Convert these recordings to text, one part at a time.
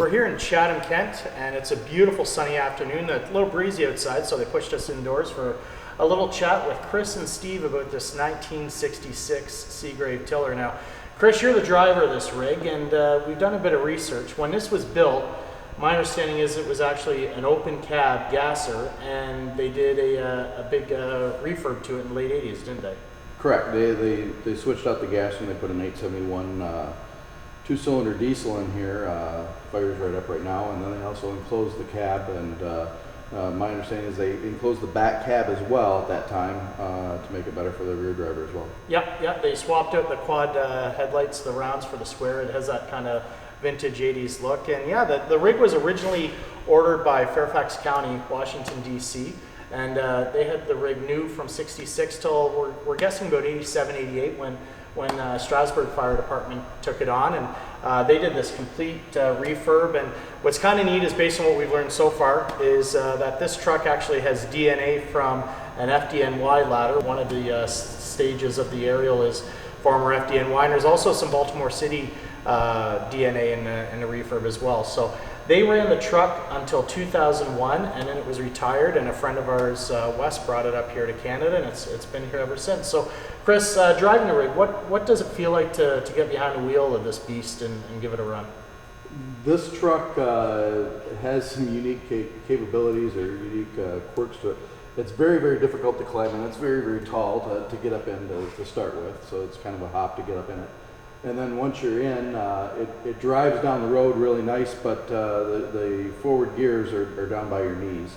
We're here in Chatham, Kent, and it's a beautiful sunny afternoon. A little breezy outside, so they pushed us indoors for a little chat with Chris and Steve about this 1966 Seagrave tiller. Now, Chris, you're the driver of this rig, and we've done a bit of research. When this was built, my understanding is it was actually an open cab gasser, and they did a big refurb to it in the late 80s, didn't they? Correct. They switched out the gas and they put an 871 two-cylinder diesel in here. Fire's right up right now, and then they also enclosed the cab, and my understanding is they enclosed the back cab as well at that time to make it better for the rear driver as well. Yep. They swapped out the quad headlights, the rounds for the square. It has that kind of vintage 80s look. And yeah, the rig was originally ordered by Fairfax County, Washington, D.C., and they had the rig new from 66 till we're guessing about 87, 88 when Strasburg Fire Department took it on, and they did this complete refurb. And what's kind of neat is, based on what we've learned so far, is that this truck actually has DNA from an FDNY ladder. One of the stages of the aerial is former FDNY, and there's also some Baltimore City DNA in the refurb as well. So they ran the truck until 2001, and then it was retired, and a friend of ours, Wes, brought it up here to Canada, and it's been here ever since. So Chris, driving the rig, what does it feel like to get behind the wheel of this beast and give it a run? This truck has some unique capabilities or unique quirks to it. It's very, very difficult to climb, and it's very, very tall to get up in to start with, so it's kind of a hop to get up in it. And then once you're in, it drives down the road really nice, but the forward gears are down by your knees.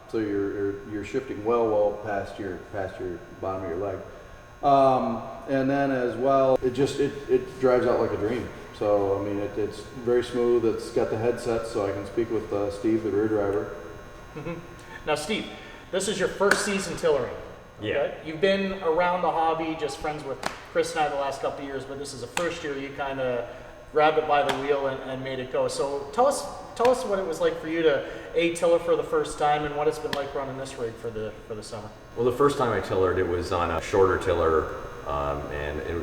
So you're shifting well past your bottom of your leg. And then as well, it drives out like a dream. So I mean, it's very smooth. It's got the headset, so I can speak with Steve, the rear driver. Mm-hmm. Now, Steve, this is your first season tillering. Yeah. Okay? You've been around the hobby, just friends with Chris and I the last couple of years, but this is the first year you kind of grabbed it by the wheel and made it go. So tell us what it was like for you to tiller for the first time, and what it's been like running this rig for the summer. Well, the first time I tillered, it was on a shorter tiller, and a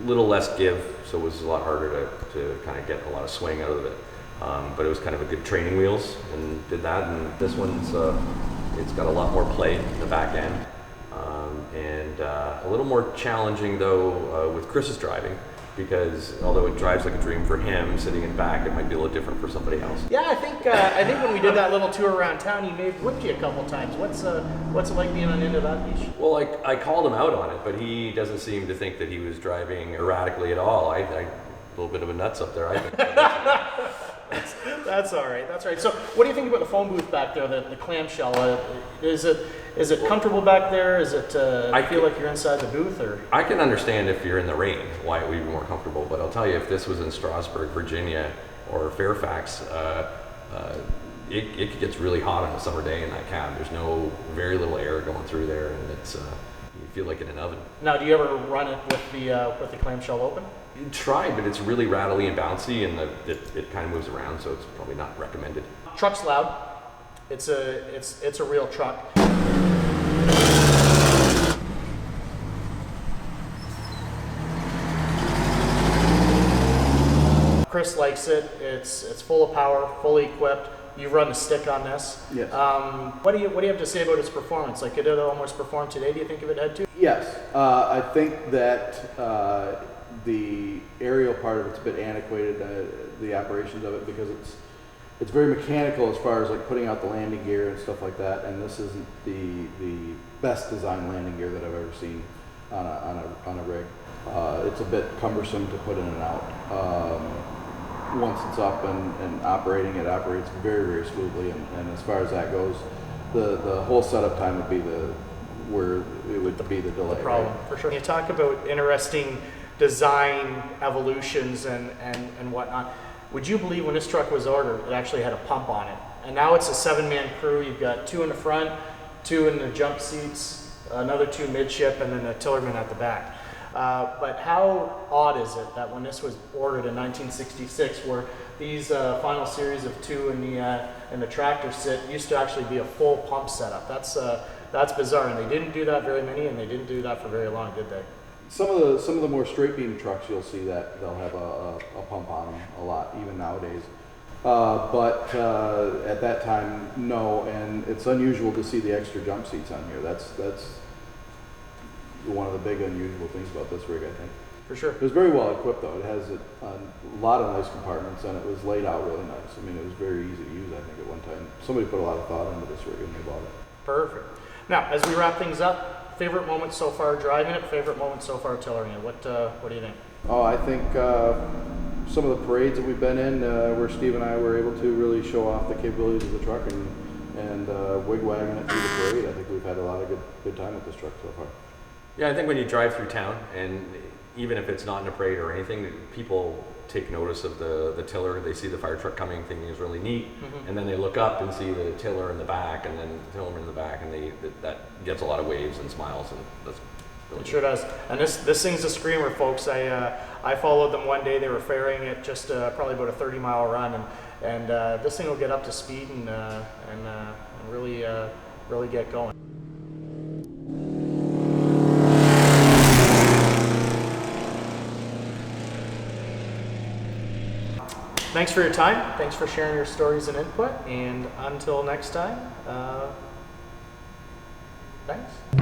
little less give, so it was a lot harder to kind of get a lot of swing out of it. But it was kind of a good training wheels, and did that. And this one's it's got a lot more play in the back end. And a little more challenging though with Chris's driving, because although it drives like a dream for him sitting in back, it might be a little different for somebody else. Yeah, I think when we did that little tour around town, he may have whipped you a couple times. What's it like being on the end of that beach? Well, I called him out on it, but he doesn't seem to think that he was driving erratically at all. I a little bit of a nuts up there, I think. That's all right. That's all right. So, what do you think about the phone booth back there, the clamshell? Is it comfortable back there? Is it? I feel like you're inside the booth, or? I can understand if you're in the rain why it would be more comfortable, but I'll tell you, if this was in Strasburg, Virginia, or Fairfax, it gets really hot on a summer day in that cab. There's very little air going through there, and it's you feel like in an oven. Now, do you ever run it with the clamshell open? Try, but it's really rattly and bouncy, and it kind of moves around, so it's probably not recommended. Truck's loud. It's a real truck. Chris likes it. It's full of power, fully equipped. You've run the stick on this. Yes. What do you have to say about its performance? Like, could it almost perform today, do you think, if it had to? Yes. I think that the aerial part of it's a bit antiquated, the operations of it, because it's very mechanical as far as like putting out the landing gear and stuff like that, and this isn't the best designed landing gear that I've ever seen on a rig. It's a bit cumbersome to put in and out. Once it's up and operating, it operates very, very smoothly, and as far as that goes, the whole setup time would be where it would be the delay. The problem, right? For sure. You talk about interesting design evolutions and whatnot. Would you believe when this truck was ordered, it actually had a pump on it? And now it's a 7-man crew. You've got 2 in the front, 2 in the jump seats, another 2 midship, and then a tillerman at the back. But how odd is it that when this was ordered in 1966, where these final series of 2 in the tractor sit used to actually be a full pump setup? That's bizarre, and they didn't do that very many, and they didn't do that for very long, did they? Some of the more straight beam trucks, you'll see that they'll have a pump on them a lot, even nowadays. But at that time, no, and it's unusual to see the extra jump seats on here. That's one of the big unusual things about this rig, I think. For sure. It was very well equipped though. It has a lot of nice compartments, and it was laid out really nice. I mean, it was very easy to use, I think, at one time. Somebody put a lot of thought into this rig when they bought it. Perfect. Now, as we wrap things up, favorite moment so far driving it, favorite moment so far tillering it. What do you think? Oh, I think some of the parades that we've been in, where Steve and I were able to really show off the capabilities of the truck and wig-wagging it through the parade. I think we've had a lot of good time with this truck so far. Yeah, I think when you drive through town, and even if it's not in a parade or anything, people take notice of the tiller. They see the fire truck coming, thinking it's really neat, and then they look up and see the tiller in the back, and then the tiller in the back, and that gets a lot of waves and smiles, and that's really It sure does. And this thing's a screamer, folks. I followed them one day. They were ferrying it just probably about a 30-mile run, and this thing will get up to speed and really get going. Thanks for your time. Thanks for sharing your stories and input. And until next time, thanks.